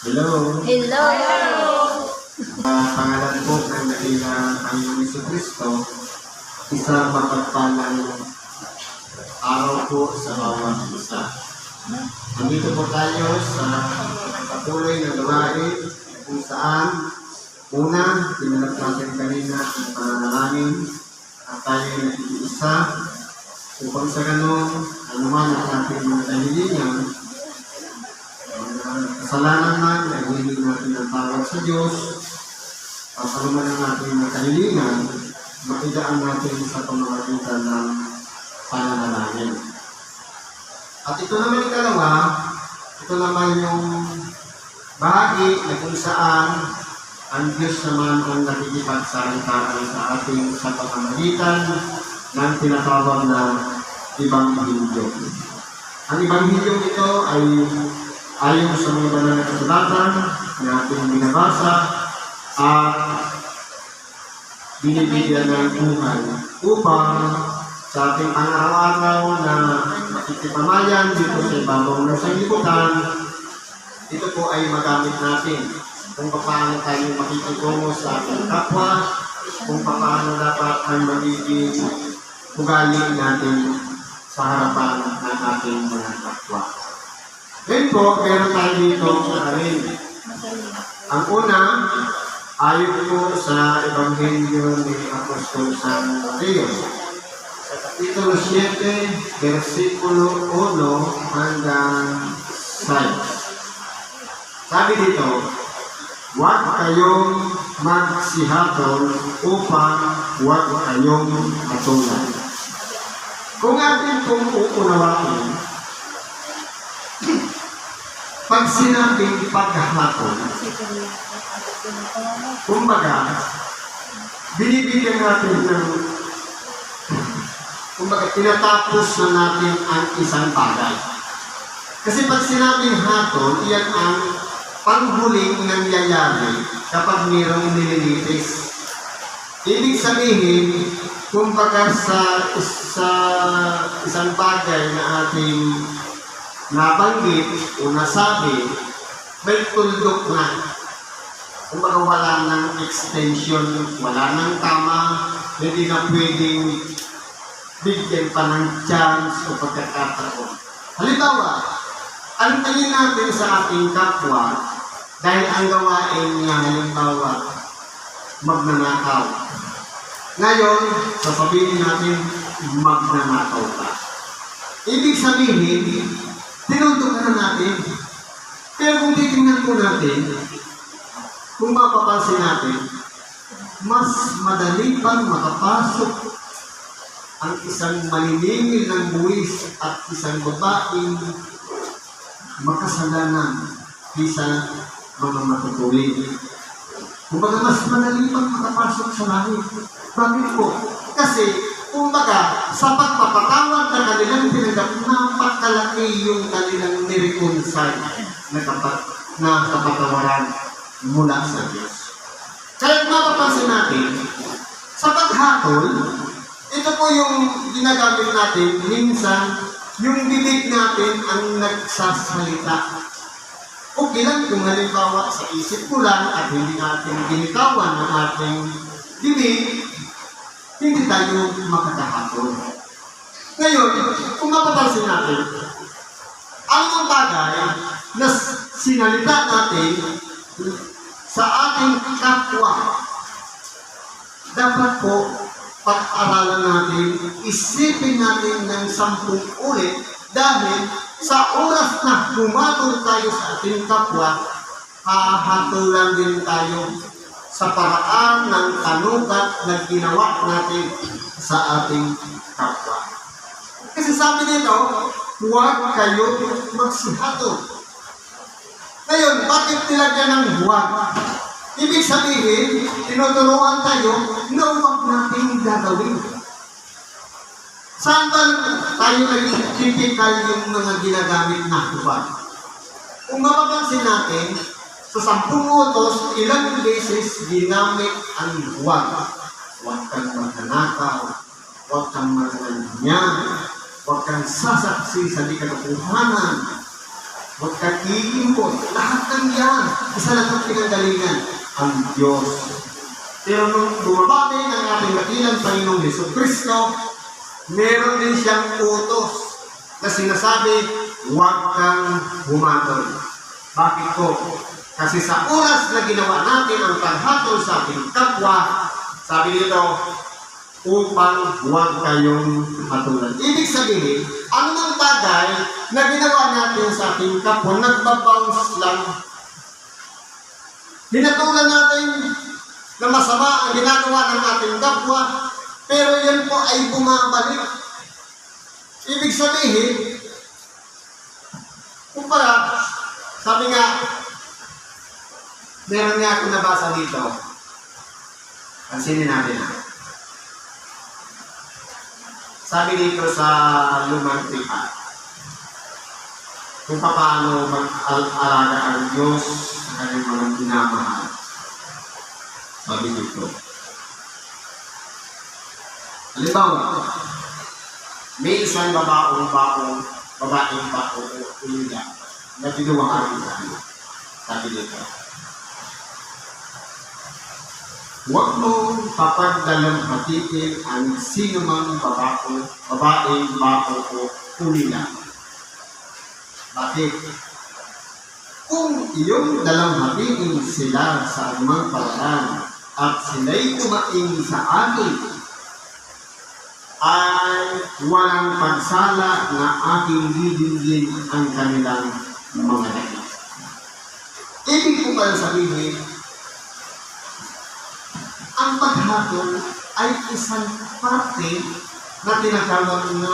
Hello. Hello! Pangalan po ng dakilang Panginoon Jesucristo, isang mapagpalang araw po sa bawat isa. Nandito po tayo sa patuloy na gawain kung saan una, pinalap natin kanina ang pananalangin at tayo nag-iisa upang sa ganun, anuman ang ating mga kahilingan, kasalanan man, naghihiling natin ang tawag sa Diyos, at anuman ang ating mga kahilingan, makigaan natin sa pamamagitan ng pananalangin. At ito naman ikalawa, ito naman yung bahagi na kung saan ang Diyos naman ang nakikipagsalitaan sa ating sa pamamagitan ng tinatawag na Ebanghelyo. Ang Ebanghelyo ito ay ayon sa mga banal na kasulatan na ating binabasa at binibigyan ng buhay upang sa ating pang-araw-araw na makikipamayan dito sa ibabaw ng sanglibutan, ito po ay magamit natin kung paano tayo makikitungo sa ating kapwa, kung paano dapat ang magiging ugali natin sa harapan ng ating mga kapwa. Ngayon po, meron tayo dito rin. Ang una, ayon po sa Ebanghelyo ni Apostol San Mateo. Sa Kapitulo 7, versikulo 1 hanggang 6. Sabi dito, huwag kayong magsihatol upang huwag kayong matulan. Kung atin kong uunawain, pag sinabing paghahatol, kumbaga, binibigyan natin ng, kumbaga, tinatapos na natin ang isang bagay. Kasi pag sinabing hatol, iyan ang panghuling nangyayari kapag mayroong nililitis. Ibig sabihin, kumbaga sa isang bagay na ating nabanggit o nasabi, may tuldok na. Kumbaga wala ng extension, wala ng tama, hindi na pwedeng bigyan pa ng chance o pagkakataon. Halimbawa, antayin natin sa ating kapwa dahil ang gawain niya halimbawa magnanakaw. Ngayon, sasabihin natin magnanakaw ka. Ibig sabihin, tinundok na natin. Pero kung titingnan po natin, kung mapapansin natin, mas madali pang makapasok ang isang maniningil ng buwis at isang babaeng makasalanan kaysa mga matutuloy. Kumbaga, mas madali pang makapasok sa langit. Bakit po? Kasi, kumbaga, sa pagpapatawad na kanilang tinanggap, napakalaki yung kanilang nireconcile na kapatawaran mula sa Diyos. Kaya mapapansin natin, sa paghatol, ito po yung ginagamit natin, minsan, yung bibig natin ang nagsasalita. Okay lang kung halimbawa sa isip ko lang at hindi natin ginitawan ng ating bibig, hindi tayo makakahatol. Ngayon, kung mapapansin natin, ang bagay na sinalita natin sa ating kapwa, dapat po pag-aralan natin, isipin natin ng 10 ulit dahil sa oras na humatol tayo sa ating kapwa, hahatulan din tayo sa paraan ng kanugat na ginawa natin sa ating kapwa. Kasi sabi nito, huwag kayo magsihatol. Ngayon, bakit nilagyan ng huwag? Ibig sabihin, tinuturuan tayo na huwag natin gagawin. Saan ba tayo nag-typical yung mga ginagamit na huwag? Kung mapapansin natin, sa 10 utos, ilang beses ginamit ang huwag. Huwag kang magnanakaw, huwag kang magnananya, huwag kang sasaksi sa di katotohanan, huwag kang iimpot. Lahat ng yan, isa lang ang pinanggalingan, ang Diyos. Pero nung bumabati ng ating dakilang Panginoong Jesucristo, meron din siyang utos na sinasabi, huwag kang humatol. Bakit po? Kasi sa oras na ginawa natin ang paghatol sa ating kapwa, sabi dito, upang huwag kayong hatulan. Ibig sabihin, anumang bagay na ginawa natin sa ating kapwa, nagbabounce lang. Hinatulan natin na masama ang ginagawa ng ating kapwa, pero yan po ay bumabalik. Ibig sabihin, kumpara, sabi nga, meron nga ako nabasa dito. Pansinin natin na. Sabi dito sa Lumang Tipan, kung paano mag-alaga ang Diyos sa kanyang mga minamahal. Sabi dito. Halimbawa, may isang babaeng bako o ulila na binuwaan ito. Sabi dito. Huwag mong papagdalamhatikin ang sinumang babaeng bako o ulila. Bakit? Kung iyong dalamhatiin sila sa anumang paraan at sila'y tumaing sa akin, ay walang pagsala na aking didinggin ang kanilang mga dahil. Ibig ko pala sabihin, ang paghatol ay isang parte na tinatawag na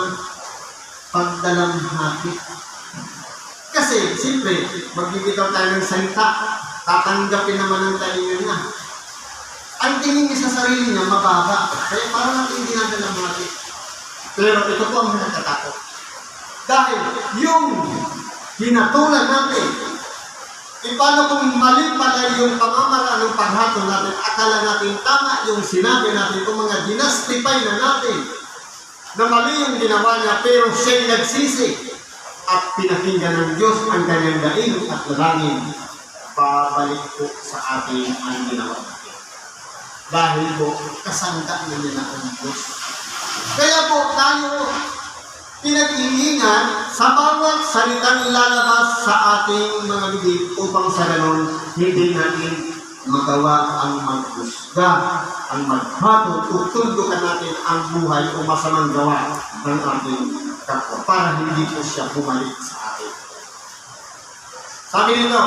pagdalamhati. Kasi, siyempre, magbibitaw tayo ng salita, tatanggapin naman ng talingan niya. Ang tingin niya sa sarili niya, mababa. Kaya parang natin dinadalamhati. Pero ito po ang nagtatakot. Dahil yung hinatulan natin, paano kung mali pala yung pamamaraan ng paghatol natin, akala natin tama yung sinabi natin, kung mga dinastify na natin, na mali yung ginawa niya, pero siya'y nagsisi at pinakinggan ng Diyos ang kanyang daing at lalangin, babalik po sa atin ang ginawa natin. Dahil po, kasangka na niya ang Diyos. Kaya po, tayo pinag-iingan sa bawat salitang lalabas sa ating mga bibig upang sa ganon, hindi natin magawa ang maghusga, ang maghatol, tutundukan natin ang buhay o masamang gawa ng ating kapwa para hindi po siya bumalik sa atin. Sabi nito,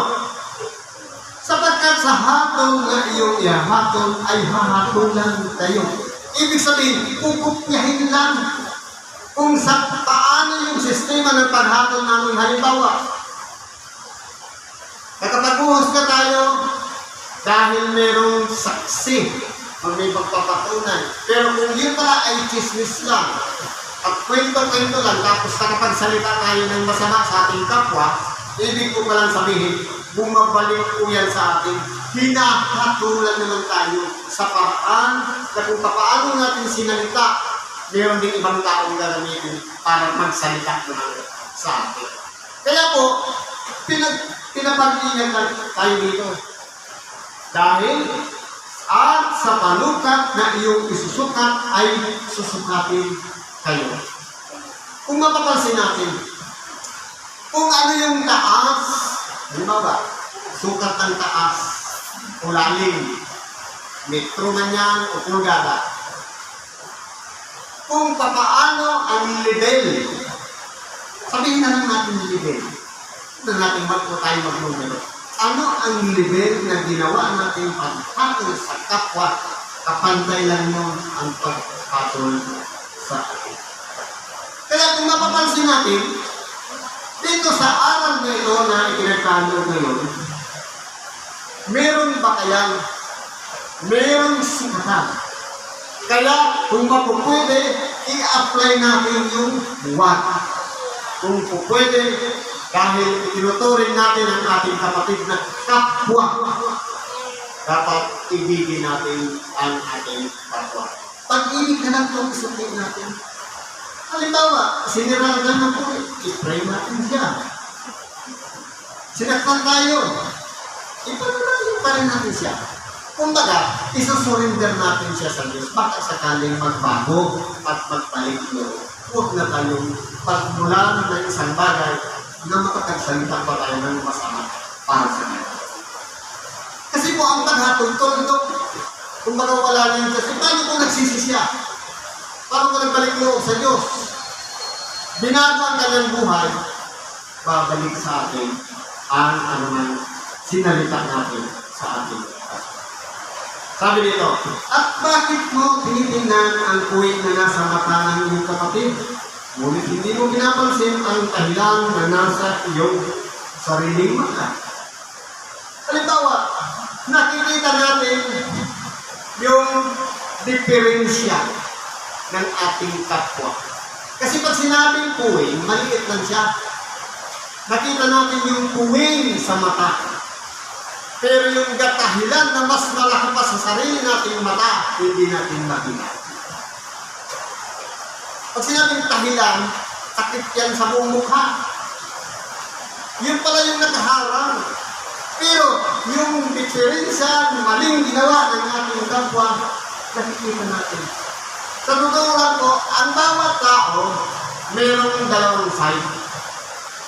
sapagkat sa hatol na iyong ihahatol ay hahatulan tayo. Ibig sabihin, kukupyahin lang kung sa paano yung sistema ng paghatol namin. Halimbawa, nakapag-uhos ka tayo dahil merong saksi o may magpapatunay. Pero kung yun pala ay chismis lang at kwento-kwento lang, tapos nakapagsalita tayo ng masama sa ating kapwa, ibig ko palang sabihin, bumabalik po yan sa atin. Hinahatulan naman tayo sa paraan na kung paano natin sinalita, meron din ibang taong gagamitin para magsalita naman sa atin. Kaya po, pinapag-ingat tayo dito. Dahil at sa panukat na iyong isusukat ay susukatin kayo. Kung mapapansin natin, kung ano yung taas, halimbawa, sukat ng taas, o lalim, metro man yan o pulgada. Kung papaano ang level, sabihin na lang natin level, na natin tayo mag-numero. Ano ang level na ginawa natin paghatol sa kapwa, kapantay lang mo ang paghatol sa atin. Kaya kung mapapansin natin, dito sa aral na ito na itinagkano ngayon, meron ba kayang merong sukatan? Kaya kung mapupwede, i-apply natin yung what. Kung pupwede, dahil itinuturing natin ang ating kapatid na kapwa, dapat ibigin natin ang ating kapwa. Pag-ibig na lang itong isutin natin. Halimbawa, siniragan na po, i-pray natin siya. Sinaktan tayo. Ipanalangin pa rin natin siya. Kumbaga, isusurrender natin siya sa Diyos. Baka sakaling magbago at magbalik loob. Huwag na tayong pagmula ng isang bagay na makapagsalita pa tayo ng masama para sa Kanya. Kasi po ang paghatol-tol, kumbaga wala na yung Diyos. Paano kung nagsisi siya? Paano kung nagbalik loob sa Diyos? Binago ang kanyang buhay, babalik sa atin ang anuman sinalita natin sa atin. Sabi dito, at bakit mo tinitingnan ang kuwit na nasa mata ng iyong kapatid? Ngunit hindi mo pinapansin ang dahilan na nasa iyong sariling mata. Halimbawa, nakikita natin yung diferensya ng ating kapwa. Kasi pag sinabing kuwing, maliit lang siya. Nakita natin yung kuwing sa mata. Pero yung dahilan na mas malaki pa sa sarili nating mata, hindi natin makita. Pag sinabing dahilan, takip yan sa buong mukha. Yun pala yung nakaharang. Pero yung diferensya, maling ginawa ng ating kapwa, nakikita natin. Sa totoo lang po, ang bawat tao, mayroong dalawang side.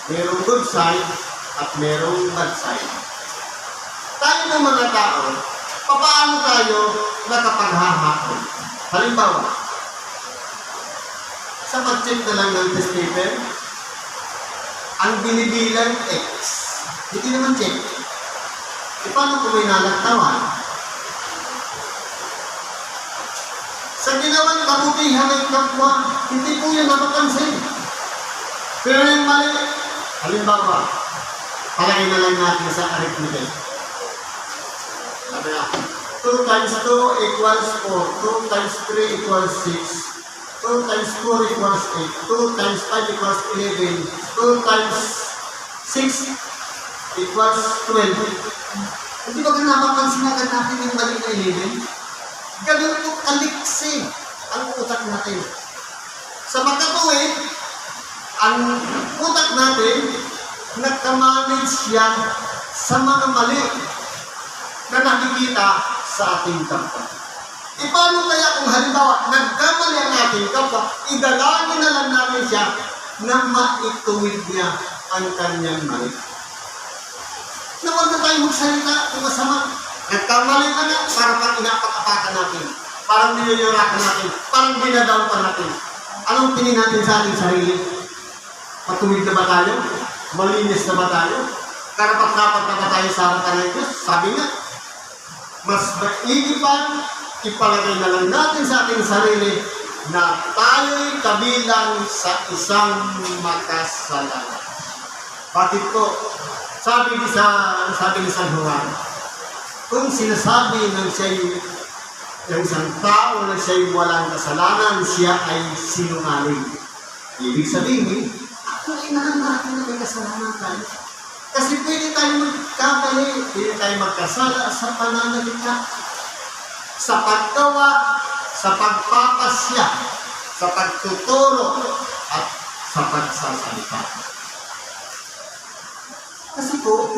Mayroong good side at mayroong bad side. Tayo ng mga tao, papaano tayo nakapaghahakot? Halimbawa, sa pag-check na lang ng test paper, ang binibilang X, hindi naman check. E paano kung may nalagtawan? Sa ginawang kabutihan ng kapwa, hindi po yan napapansin. Pero yung mali, halimbawa, palagay na lang natin sa arithmetic. Sabi na, 2 times 2 equals 4, 2 times 3 equals 6, 2 times 4 equals 8, 2 times 5 equals 11, 2 times 6 equals 12. Hindi ba napapansin agad natin yung mali na 11? Ganun po kaliksi ang utak natin. Sa makatuwid, ang utak natin, nagkamanage yan sa mga mali na nakikita sa ating kapwa. E paano kaya kung halimbawa, nagkamali ang ating kapwa, idalangin na lang natin siya na maituwid niya ang kanyang mali. Na huwag na tayo magsalita kung masama. Nagkamali ka na, para pang inapakapakan natin. Parang ninyurakan natin. Parang binadown pa natin. Anong tingin natin sa ating sarili? Matuwid na ba tayo? Malinis na ba tayo? Karapat-dapat na ba tayo sa harapan ng Diyos? Sabi nga, mas maigi pa, ipalagay na lang natin sa ating sarili na tayo'y kabilang sa isang makasalanan. Bakit po? Sabi ni San Juan, kung sinasabi ng isang tao na siya'y walang kasalanan, siya ay sinungaling. Ibig sabihin, ako ay naman na may kasalanan tayo. Kasi pwede tayo magkamali, pwede tayo magkasala sa pananalita, sa paggawa, sa pagpapasya, sa pagtuturo, at sa pagsasalita. Kasi po,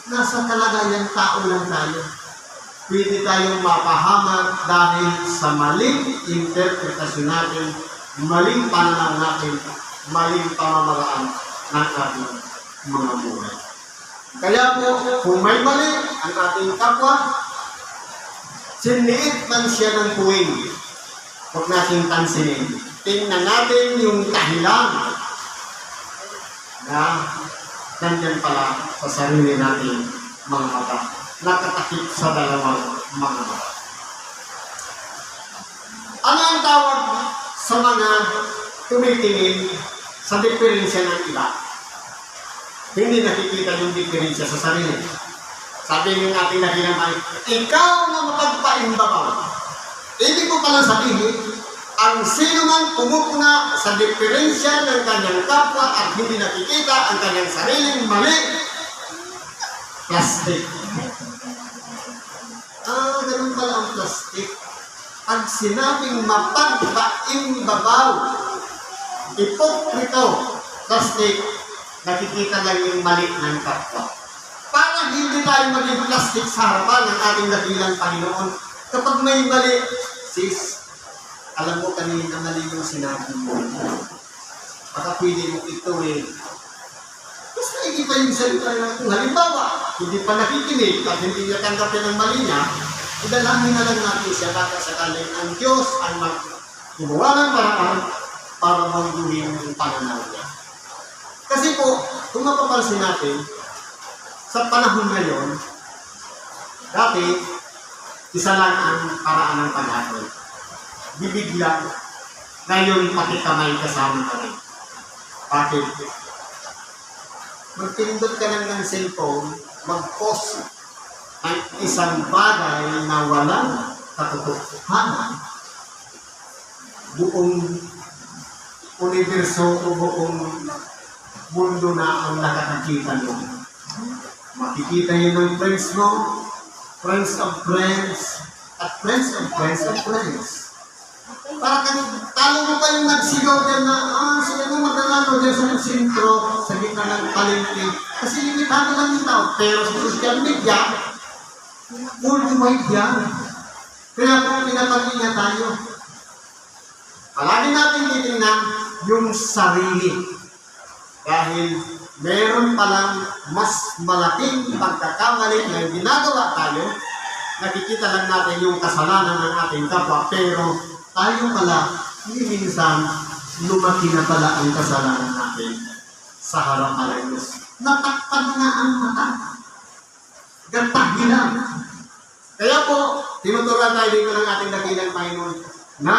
nasa kalagayan tao lang tayo. Pwede tayong mapahamak dahil sa maling interpretasyon natin, maling pananaw natin, maling pamamaraan ng ating mga buhay. Kaya po, kung may mali ang ating kapwa, sinliit man siya ng puwing. Huwag natin pansinin. Tingnan natin yung dahilan na nandyan pala sa sarili natin mga mata. Nakatakip sa dalawang mga mata. Ano ang tawag sa mga tumitingin sa diferensya ng iba? Hindi nakikita yung diferensya sa sarili. Sabi ng ating dahilan ay, ikaw na mapagpaimbabaw. Ibig ko pala sabihin, ang sino man pumupuna sa diferensya ng kanyang kapwa at hindi nakikita ang kanyang sariling mali, plastic. Ganun pala ang plastic. Pag sinabing mapagpaimbabaw, ipokrito, plastic, nakikita lang yung mali ng kapwa. tayo maging plastic sa harapan ng ating dakilang Panginoon. Kapag may mali, sis, alam mo kanina mali yung sinabi mo. Baka pwede mo ito eh. Mas naigi pa yung salita na kung halimbawa, hindi pa nakikinig at hindi niya tanggapin ang mali niya, idalangin na lang natin siya baka sakaling ang Diyos ang gumawa ng paraan para maguhin yung pananaw niya. Kasi po, kung mapapansin natin, sa panahon ngayon, dati, isa lang ang paraan ng paghatol. Bibig lang, ngayon pati kamay kasama ka rin. Bakit? Magpindot ka lang ng cellphone, mag-post ang isang bagay na walang katotohanan, buong universo o buong mundo na ang nakakakita mo. Makikita yun ng friends mo, friends of friends, at friends of friends of friends. Para talo mo pa yung nagsigaw dyan na, sila mo maglalaro dyan sa sentro, sa gitna ng palengke. Kasi limitado lang yung tao. Pero sa social media, worldwide yan. Kaya kung pinapag-ingat tayo, palagi natin titingnan yung sarili. Dahil meron palang mas malaking pagkakamali na ginagawa tayo, nakikita lang natin yung kasalanan ng ating kapwa, pero tayo pala, hindi minsan, lumaki na pala ang kasalanan natin sa harapan ng Diyos. Natakpan na ang mata. Gatahilan. Kaya po, tinuturuan tayo dito ng ating dakilang Panginoon na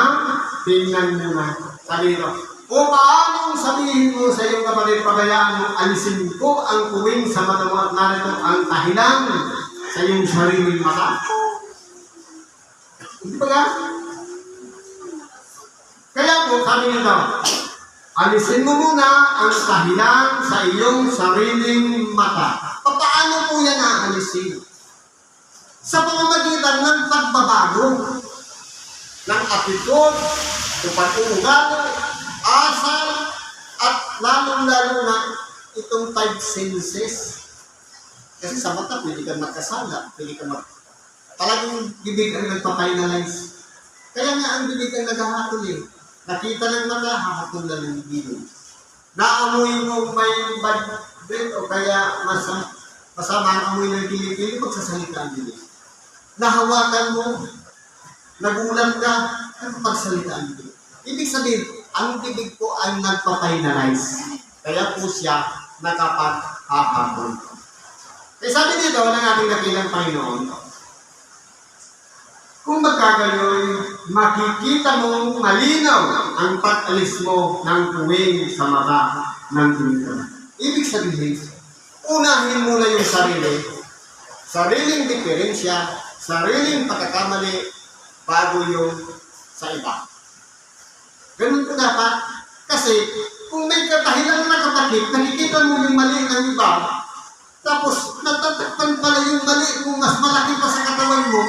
tingnan mo na. Sabi nito, kung paano sabihin mo sa iyong kapatid, pabayaan mo, alisin ko ang kuwing sa mata mo at narito ang tahilan sa iyong sariling mata. Hindi ba nga? Kaya po, sabi nito, alisin mo muna ang tahilan sa iyong sariling mata. Paano po yan aalisin? Sa pamamagitan ng pagbabago ng attitude, pag-uugali, asal, at lalong-lalo na itong 5 senses. Kasi sa mata, pwede kang magkasala, pwede kang talagang bibig ang nagpa-finalize. Kaya nga ang bibig ang naghahatol eh. Nakita ng mata, hahatol na ng bibig. Naamoy mo may bad breath o kaya masama ang amoy ng kilikili, magsasalita ang bibig. Nahawakan mo, nagulan ka, magsalita ang bibig. Ibig sabihin, ang bibig ko ay nagpa-finalize. Kaya po siya nakapag-hahatol. Kaya sabi dito ng ating dakilang Panginoon, kung magkagayon, makikita mong malinaw ang pag-alis mo ng tuwing sa mata ng tuwing. Ibig sabihin, unahin mo na yung sarili, sariling diferensya, sariling pagkakamali, bago yung sa iba. Ganun po dapat. Kasi, kung may katahilan na kapatid, nakikita mo yung mali ng iba, tapos natatakpan pala yung mali kung mas malaki pa sa katawan mo,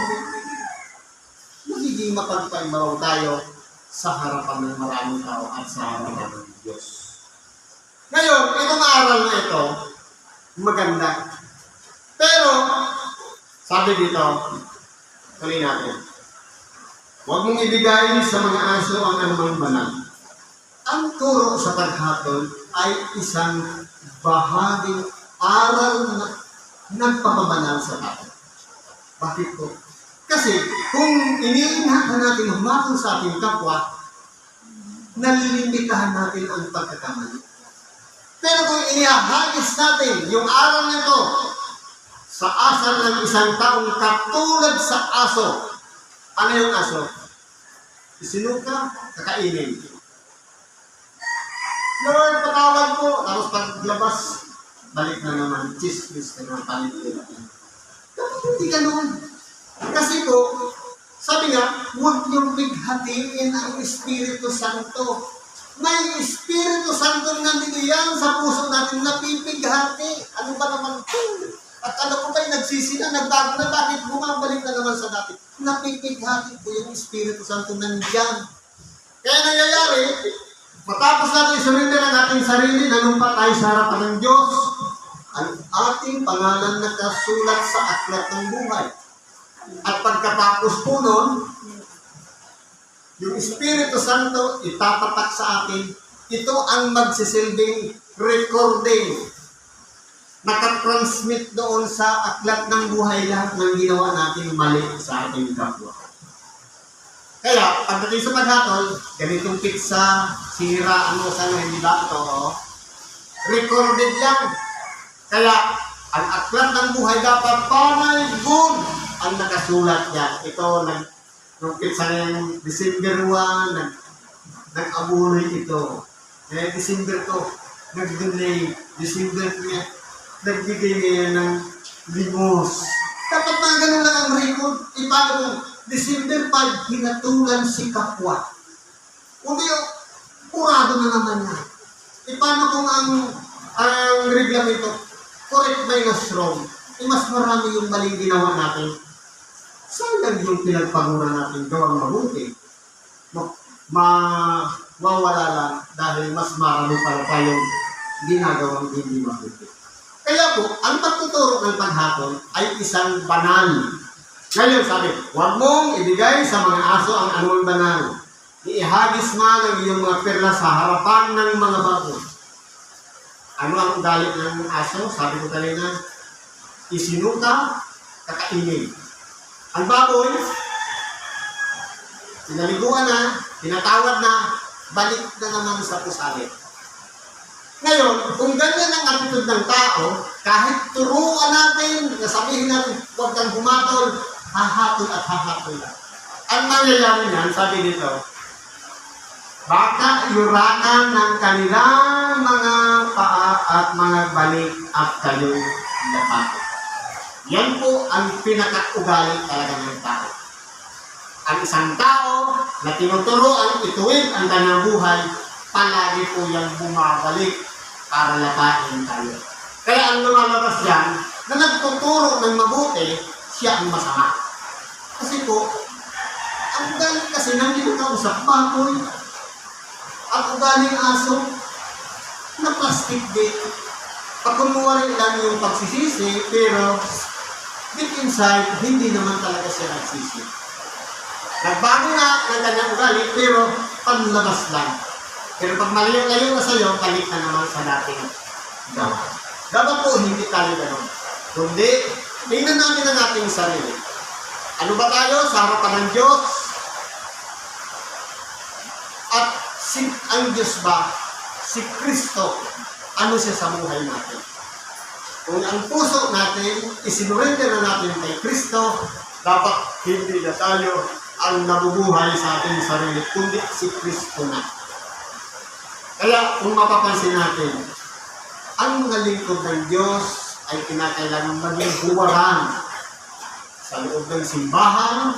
magiging mapagpaimaw tayo sa harapan ng maraming tao at sa harapan ng Diyos. Ngayon, itong aral na ito, maganda. Pero, sabi dito, tuloy natin, huwag mong ibigay sa mga aso ang anumang banal. Ang turo sa paghatol ay isang bahaging aral na nagpapabanal sa tao. Bakit po? Kasi kung iniingatan natin humatol sa ating kapwa, nalilimitahan natin ang pagkakamali. Pero kung inihagis natin yung aral nito sa asal ng isang taong katulad sa aso, ano yung aso? Isinuka, kakainin. Lord, patawad po. Tapos paglabas, balik na naman, chismis na naman, palit nila. Dapat hindi ganun. Kasi po, sabi nga, huwag niyong bighatiin ang Espiritu Santo. May Espiritu Santo na nandito sa puso natin na pipighati. Ano ba naman ito? At ano ko ba'y nagsisi na, nagbago na, bakit bumabalik na naman sa dati? Napipighati po yung Espiritu Santo nandiyan. Kaya nangyayari, matapos natin surrender ang ating sarili, nanumpa tayo sa harapan ng Diyos, ang ating pangalan nakasulat sa aklat ng buhay. At pagkatapos po nun, yung Espiritu Santo itatatak sa atin, ito ang magsisilbing recording. Nakatransmit doon sa aklat ng buhay lahat ng ginawa natin mali sa ating kapwa. Kaya, pagdating sa paghatol, ganitong pizza, sira, ano, sana hindi ba ito, recorded yan. Kaya, ang aklat ng buhay dapat panay good ang nakasulat yan. Ito, nung pizza na yung December 1, nag-abuloy ito. December to, nag-delay. December 3, nagbigay niya ng limos. Dapat mga ganun lang ang record. Paano kung December 5, hinatulan si kapwa? Kundi, kurado na naman yan. Paano kung ang reglamento, correct minus wrong, mas marami yung maling ginawa natin. Sayang yung pinagpagura natin gawang mabuti. Mawawala lang dahil mas marami para tayong ginagawang hindi mabuti. Kaya po, ang pagtuturo ng paghatol ay isang banal. Ngayon sabi, huwag mong ibigay sa mga aso ang anumang banal. Iihagis man ang iyong mga perla sa harapan ng mga baboy. Ano ang ugali ng aso? Sabi ko kanina, isinuka, kakainin. Ang baboy, pinaliguan na, pinatawad na, balik na naman sa pusalit. Ngayon, kung ganyan ang attitude ng tao, kahit turuan natin, nasabihin natin, huwag kang humatol, hahatol at hahatol lang. Ang mangyayari niyan, sabi dito, baka yurakan ng kanilang mga paa at mga balik at kayong lapatin. Yan po ang pinaka-ugali talaga ng tao. Ang isang tao na tinuturo ang ituwid ang kanyang buhay, palagi po yung bumabalik para lapatin tayo. Kaya ang lumalabas yan, na nagtuturo ng mabuti, siya ang masama. Kasi po, ang ugali kasi nandito ka usap baboy, at ugaling aso, na plastic din. Pagkunwari lang yung pagsisisi, pero deep inside, hindi naman talaga siya nagsisi. Nagbago nga ng kanyang ugali, pero panlabas lang. Pero pag malayo-layo na sa'yo, balik na naman sa dating gawa. Dapat po, hindi tayo gano'n. Kundi, tingnan natin ang ating sarili. Ano ba tayo sa harapan ng Diyos? At ang Diyos ba, si Kristo, ano siya sa buhay natin? Kung ang puso natin, isinurrender na natin kay Kristo, dapat hindi na tayo ang nabubuhay sa ating sarili, kundi si Kristo na. Kaya kung mapapansin natin, ang mga lingkod ng Diyos ay kinakailangan maging huwaran sa loob ng simbahan.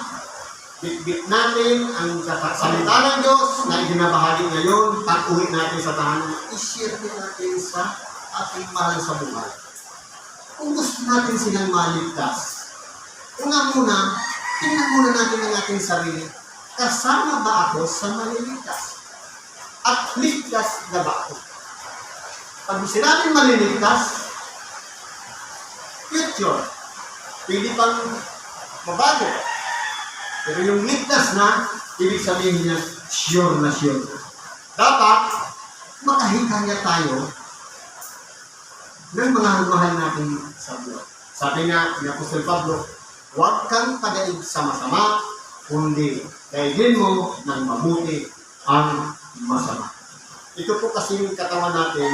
Bit-bit natin ang salita ng Diyos na ibinabahagi ngayon, pag-uwi natin sa tahanan, i-share din natin sa ating mahal sa buhay. Kung gusto natin silang maligtas, una muna, tingnan muna natin ang ating sarili. Kasama ba ako sa maliligtas? At ligtas na ba ako? Pag sinabing maliligtas, future, pwede pang mabago. Pero yung ligtas na, ibig sabihin niya, sure na sure. Dapat, makahikaya tayo ng mga mahal natin sa buhay. Sabi nga ni Apostol Pablo, huwag kang padaig sa masama, kundi daigin mo ng mabuti ang masama. Ito po kasi yung katawan natin,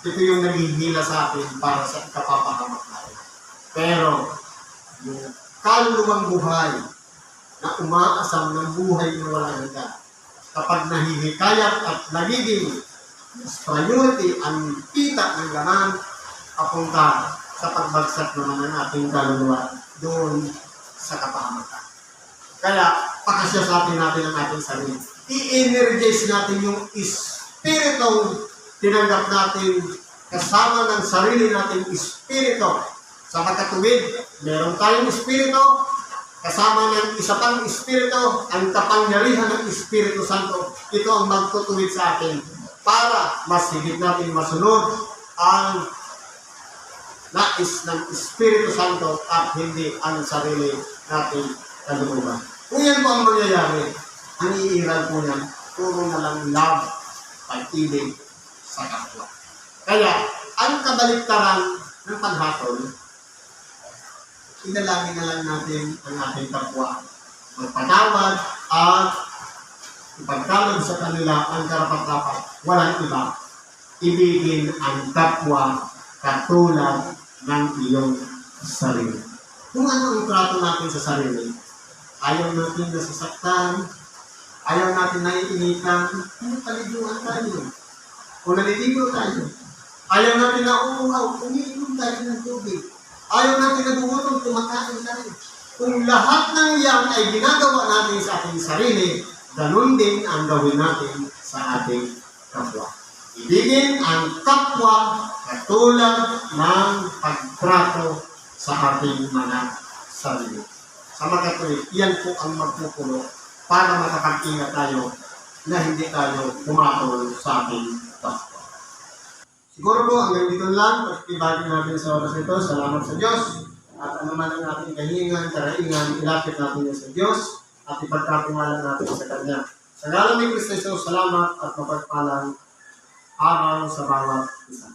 ito yung naghihila sa atin para sa kapapahamak natin. Pero, yung kaluluwang buhay na umaasam ng buhay na walang hanggan, kapag nahihikayat at nagiging mas priority ang kita ng laman, papunta sa pagbagsak naman ng ating kaluluwa doon sa kapahamakan. Kaya, pakasya sa atin natin ang ating sarili. I-energize natin yung espiritong tinanggap natin kasama ng sarili natin espirito. Sa pagkatuwid, meron tayong espirito, kasama ng isa pang espirito, ang kapangyarihan ng Espiritu Santo. Ito ang magtutuwid sa atin para mas higit natin masunod ang nais ng Espiritu Santo at hindi ang sarili nating kalooban. Kung yan po ang mangyayari, ang iiral po niyan, puro na lang love, pag-ibig sa kapwa. Kaya, ang kabaliktaran ng paghatol, inalangin na lang natin ang ating kapwa. Magpatawad at ipagkalog sa kanila ang karapat-dapat. Walang iba. Ibigin ang kapwa katulad ng iyong sarili. Kung ano ang trato natin sa sarili, ayaw natin nasasaktan, ayaw natin naiinitan, hindi paliguan tayo. Kung naliligo tayo, ayaw natin na uuhaw, umiinom tayo ng tubig. Ayaw natin na bumutom, kumakain tayo. Kung lahat ng iyan ay ginagawa natin sa ating sarili, ganun din ang gawin natin sa ating kapwa. Ibigin ang kapwa katulad ng pagtrato sa ating mga sarili. Sa mga katuloy, iyan po ang magpupuno para makapag-ingat tayo na hindi tayo pumatol sa ating kapwa. Siguro po hanggang dito lang, pag-ibagin natin sa oras ito, salamat sa Diyos. At ano man ang ating kahingan, karaingan, ilapit natin yan sa Diyos at ipagkatiwala natin sa Kanya. Sa ngalan ni Kristo Jesus, salamat at mapagpalang araw sa bawat isa.